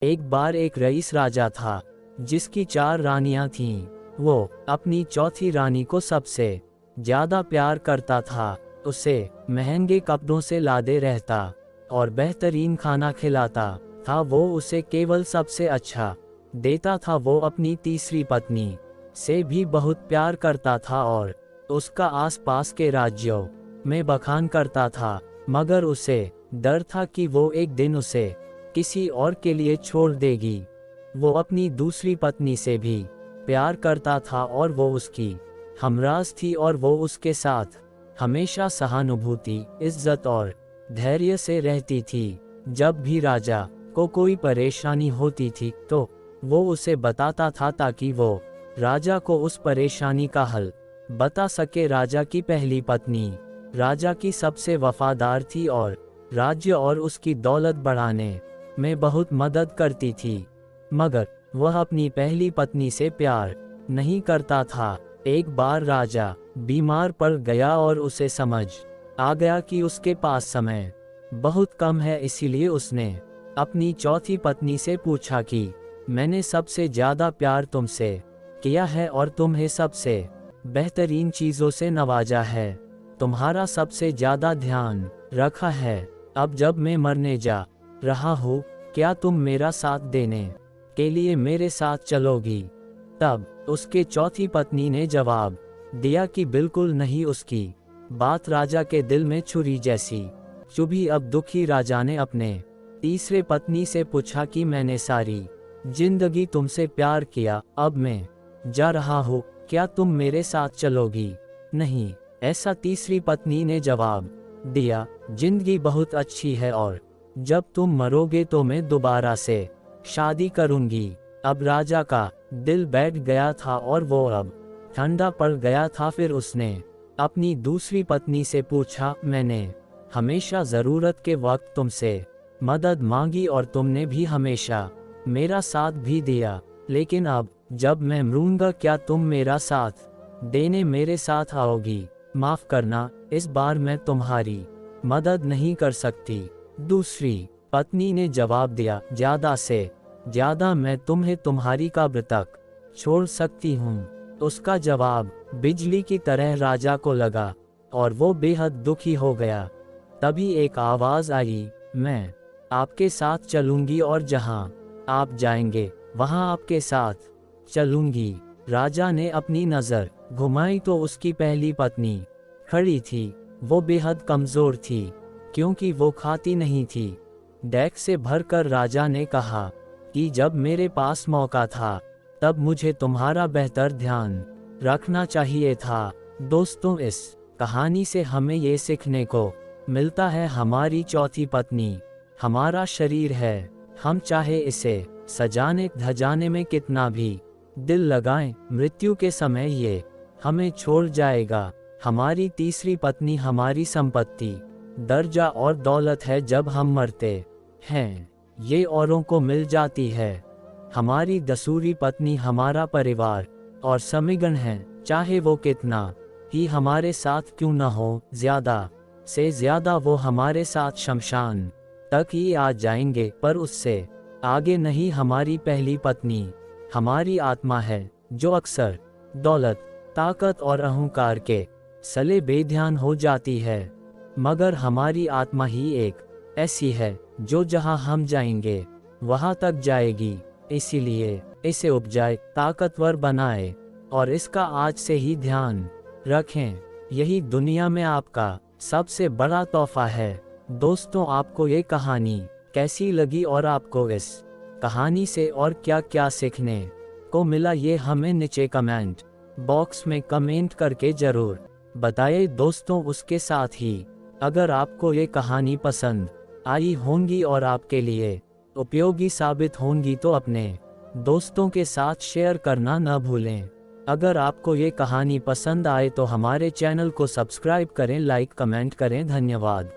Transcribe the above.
एक बार एक रईस राजा था जिसकी 4 रानियां थीं। वो अपनी चौथी रानी को सबसे ज्यादा प्यार करता था। उसे महंगे कपड़ों से लादे रहता और बेहतरीन खाना खिलाता था। वो उसे केवल सबसे अच्छा देता था। वो अपनी तीसरी पत्नी से भी बहुत प्यार करता था और उसका आसपास के राज्यों में बखान करता था, मगर उसे डर था कि वो एक दिन उसे किसी और के लिए छोड़ देगी। वो अपनी दूसरी पत्नी से भी प्यार करता था और वो उसकी हमराज थी और वो उसके साथ हमेशा सहानुभूति, इज्जत और धैर्य से रहती थी। जब भी राजा को कोई परेशानी होती थी तो वो उसे बताता था ताकि वो राजा को उस परेशानी का हल बता सके। राजा की पहली पत्नी राजा की सबसे वफादार थी और राज्य और उसकी दौलत बढ़ाने में बहुत मदद करती थी, मगर वह अपनी पहली पत्नी से प्यार नहीं करता था। एक बार राजा बीमार पड़ गया और उसे समझ आ गया कि उसके पास समय बहुत कम है, इसीलिए उसने अपनी चौथी पत्नी से पूछा कि मैंने सबसे ज्यादा प्यार तुमसे किया है और तुम्हें सबसे बेहतरीन चीजों से नवाजा है, तुम्हारा सबसे ज्यादा ध्यान रखा है। अब जब मैं मरने जा रहा हूँ, क्या तुम मेरा साथ देने के लिए मेरे साथ चलोगी? तब उसके चौथी पत्नी ने जवाब दिया कि बिल्कुल नहीं। उसकी बात राजा के दिल में छुरी जैसी चुभी। अब दुखी राजा ने अपने तीसरे पत्नी से पूछा कि मैंने सारी जिंदगी तुमसे प्यार किया, अब मैं जा रहा हूँ, क्या तुम मेरे साथ चलोगी? नहीं, ऐसा तीसरी पत्नी ने जवाब दिया, जिंदगी बहुत अच्छी है और जब तुम मरोगे तो मैं दोबारा से शादी करूंगी। अब राजा का दिल बैठ गया था और वो अब ठंडा पड़ गया था। फिर उसने अपनी दूसरी पत्नी से पूछा, मैंने हमेशा ज़रूरत के वक्त तुमसे मदद मांगी और तुमने भी हमेशा मेरा साथ भी दिया, लेकिन अब जब मैं मरूंगा क्या तुम मेरा साथ देने मेरे साथ आओगी? माफ करना, इस बार मैं तुम्हारी मदद नहीं कर सकती। दूसरी पत्नी ने जवाब दिया, ज्यादा से ज्यादा मैं तुम्हें तुम्हारी कब्र तक छोड़ सकती हूँ। उसका जवाब बिजली की तरह राजा को लगा और वो बेहद दुखी हो गया। तभी एक आवाज आई, मैं आपके साथ चलूंगी और जहाँ आप जाएंगे वहाँ आपके साथ चलूंगी। राजा ने अपनी नजर घुमाई तो उसकी पहली पत्नी खड़ी थी। वो बेहद कमजोर थी क्योंकि वो खाती नहीं थी। डेक से भरकर राजा ने कहा कि जब मेरे पास मौका था तब मुझे तुम्हारा बेहतर ध्यान रखना चाहिए था। दोस्तों, इस कहानी से हमें ये सीखने को मिलता है, हमारी चौथी पत्नी हमारा शरीर है। हम चाहे इसे सजाने धजाने में कितना भी दिल लगाएं, मृत्यु के समय ये हमें छोड़ जाएगा। हमारी तीसरी पत्नी हमारी संपत्ति, दर्जा और दौलत है। जब हम मरते हैं ये औरों को मिल जाती है। हमारी दूसरी पत्नी हमारा परिवार और समीगण है, चाहे वो कितना ही हमारे साथ क्यों न हो। ज्यादा से ज्यादा वो हमारे साथ शमशान तक ही आ जाएंगे, पर उससे आगे नहीं। हमारी पहली पत्नी हमारी आत्मा है जो अक्सर दौलत, ताकत और अहंकार के सले बेध्यान हो जाती है, मगर हमारी आत्मा ही एक ऐसी है जो जहां हम जाएंगे वहां तक जाएगी। इसीलिए इसे उपजाए, ताकतवर बनाए और इसका आज से ही ध्यान रखें। यही दुनिया में आपका सबसे बड़ा तोहफा है। दोस्तों, आपको ये कहानी कैसी लगी और आपको इस कहानी से और क्या क्या सीखने को मिला, ये हमें नीचे कमेंट बॉक्स में कमेंट करके जरूर बताइए। दोस्तों, उसके साथ ही अगर आपको ये कहानी पसंद आई होंगी और आपके लिए उपयोगी साबित होंगी तो अपने दोस्तों के साथ शेयर करना न भूलें। अगर आपको ये कहानी पसंद आए तो हमारे चैनल को सब्सक्राइब करें, लाइक कमेंट करें। धन्यवाद।